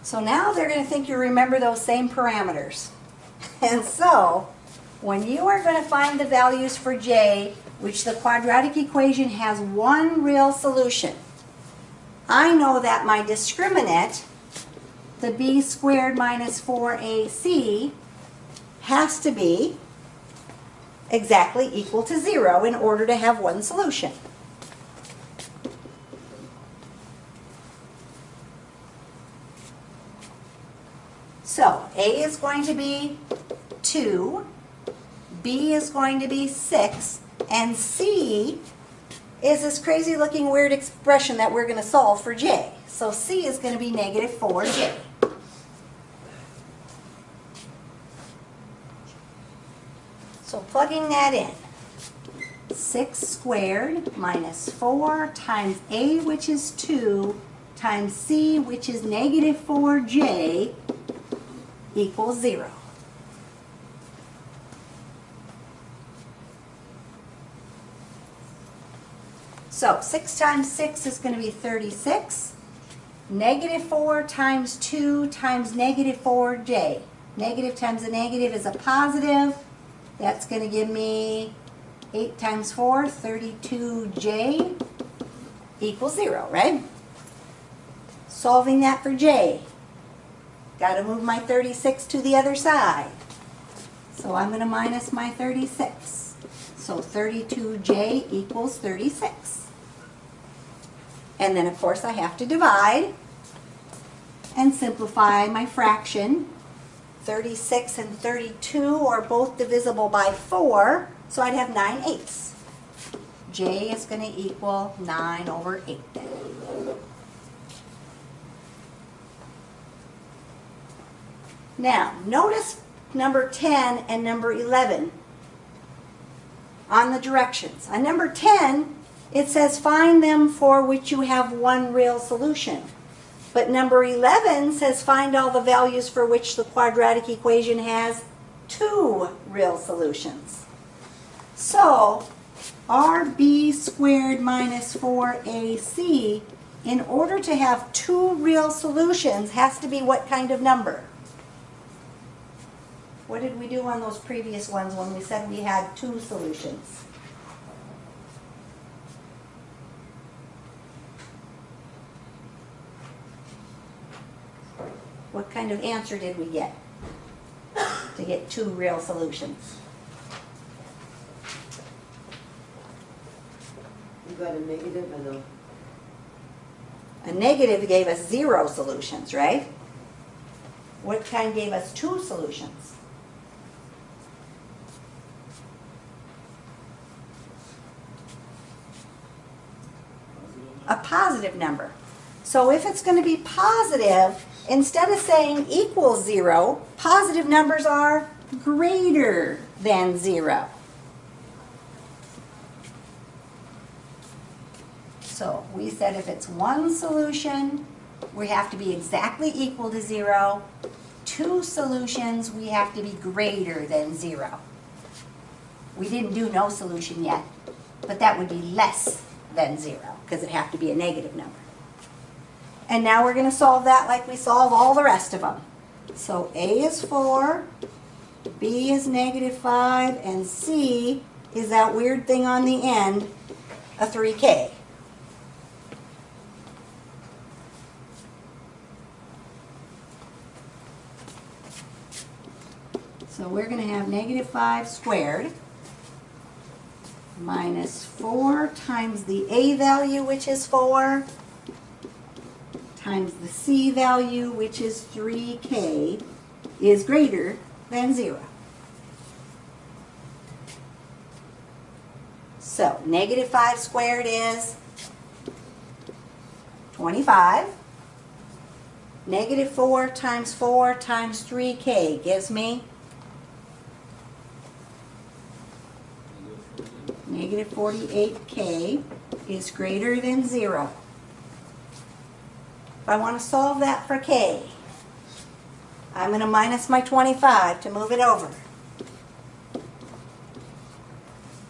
So now they're going to think you remember those same parameters. And so, when you are going to find the values for j, which the quadratic equation has one real solution, I know that my discriminant, the b squared minus 4ac, has to be exactly equal to 0 in order to have one solution. So, A is going to be 2, B is going to be 6, and C is this crazy looking weird expression that we're going to solve for J. So C is going to be negative 4J. So plugging that in, 6 squared minus 4 times A, which is 2, times C, which is negative 4J, equals 0. So 6 times 6 is going to be 36. Negative 4 times 2 times negative 4J. Negative times a negative is a positive. That's going to give me 8 times 4, 32J equals 0, right? Solving that for J. Got to move my 36 to the other side. So I'm going to minus my 36. So 32J equals 36. And then, of course, I have to divide and simplify my fraction. 36 and 32 are both divisible by 4, so I'd have 9/8. J is going to equal 9 over 8 then. Now, notice number 10 and number 11 on the directions. On number 10, it says find them for which you have one real solution. But number 11 says find all the values for which the quadratic equation has two real solutions. So, our b squared minus 4ac, in order to have two real solutions, has to be what kind of number? What did we do on those previous ones when we said we had two solutions? What kind of answer did we get to get two real solutions? You got a negative and A negative gave us 0 solutions, right? What kind gave us two solutions? A positive number. So if it's going to be positive, instead of saying equals 0, positive numbers are greater than 0. So we said if it's one solution, we have to be exactly equal to 0. Two solutions, we have to be greater than 0. We didn't do no solution yet, but that would be less than 0 because it'd have to be a negative number. And now we're going to solve that like we solve all the rest of them. So A is 4, B is negative 5, and C is that weird thing on the end, a 3K. So we're going to have negative 5 squared minus 4 times the A value, which is 4, times the C value, which is 3K, is greater than 0. So, negative 5 squared is 25. Negative 4 times 3K gives me negative 48K is greater than 0. If I want to solve that for K, I'm going to minus my 25 to move it over.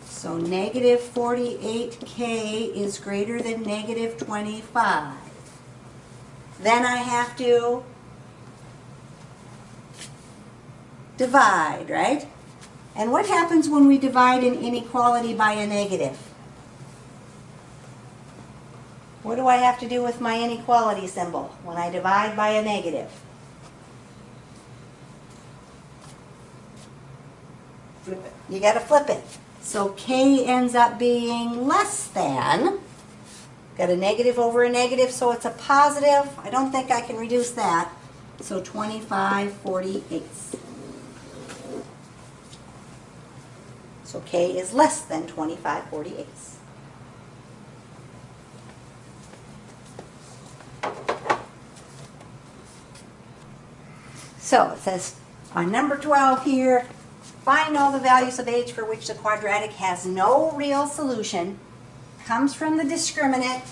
So negative 48K is greater than negative 25. Then I have to divide, right? And what happens when we divide an inequality by a negative? What do I have to do with my inequality symbol when I divide by a negative? Flip it. You got to flip it. So k ends up being less than. Got a negative over a negative, so it's a positive. I don't think I can reduce that. So 25/48. So k is less than 25/48. So it says on number 12 here, find all the values of h for which the quadratic has no real solution. Comes from the discriminant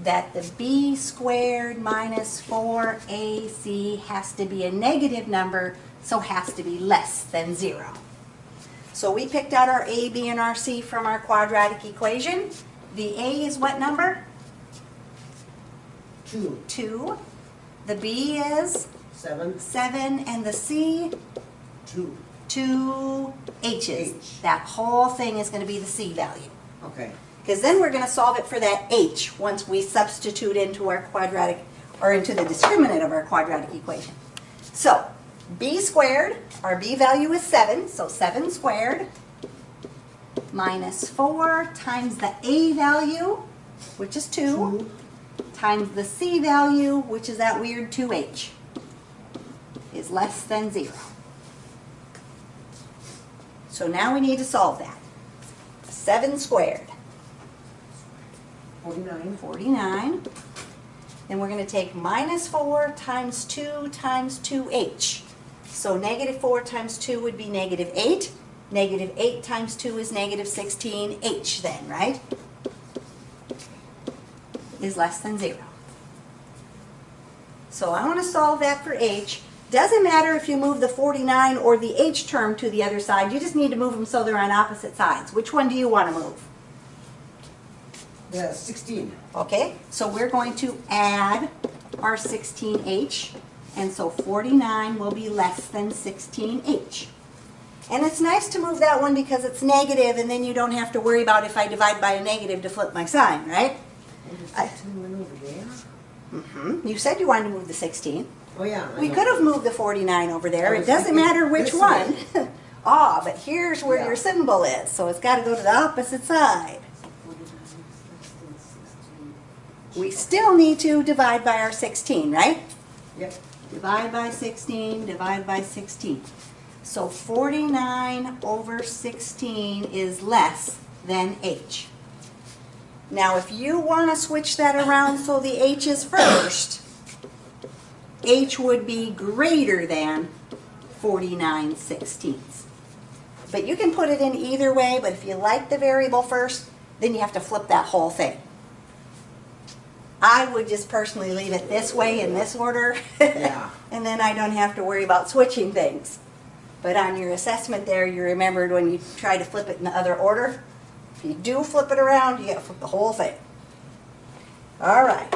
that the b squared minus 4ac has to be a negative number, so has to be less than 0. So we picked out our a, b, and our c from our quadratic equation. The a is what number? 2. 2. The b is 7. 7, and the c? 2. 2 h's. H. That whole thing is going to be the c value. Okay. Because then we're going to solve it for that h once we substitute into our quadratic, or into the discriminant of our quadratic equation. So, b squared, our b value is 7, so 7 squared minus 4 times the a value, which is 2, times the c value, which is that weird 2h, is less than 0. So now we need to solve that. 7 squared. 49. 49. Then we're going to take minus 4 times 2 times 2h. So negative 4 times 2 would be negative 8. Negative 8 times 2 is negative 16h then, right? Is less than 0. So I want to solve that for h. Doesn't matter if you move the 49 or the h term to the other side. You just need to move them so they're on opposite sides. Which one do you want to move? The 16. Okay, so we're going to add our 16h, and so 49 will be less than 16h. And it's nice to move that one because it's negative, and then you don't have to worry about if I divide by a negative to flip my sign, right? And the 16 went over there. You said you wanted to move the 16. Oh, yeah. I We know. could have moved the 49 over there. I It was doesn't thinking matter which this one. way. Ah, but here's where Yeah. your symbol is, so it's got to go to the opposite side. 49 is less than 16. We still need to divide by our 16, right? Yep. Divide by 16, divide by 16. So 49 over 16 is less than h. Now if you want to switch that around so the h is first, h would be greater than 49/16. But you can put it in either way, but if you like the variable first, then you have to flip that whole thing. I would just personally leave it this way in this order. Yeah. And then I don't have to worry about switching things. But on your assessment there, you remembered when you try to flip it in the other order. If you do flip it around, you got to flip the whole thing. All right.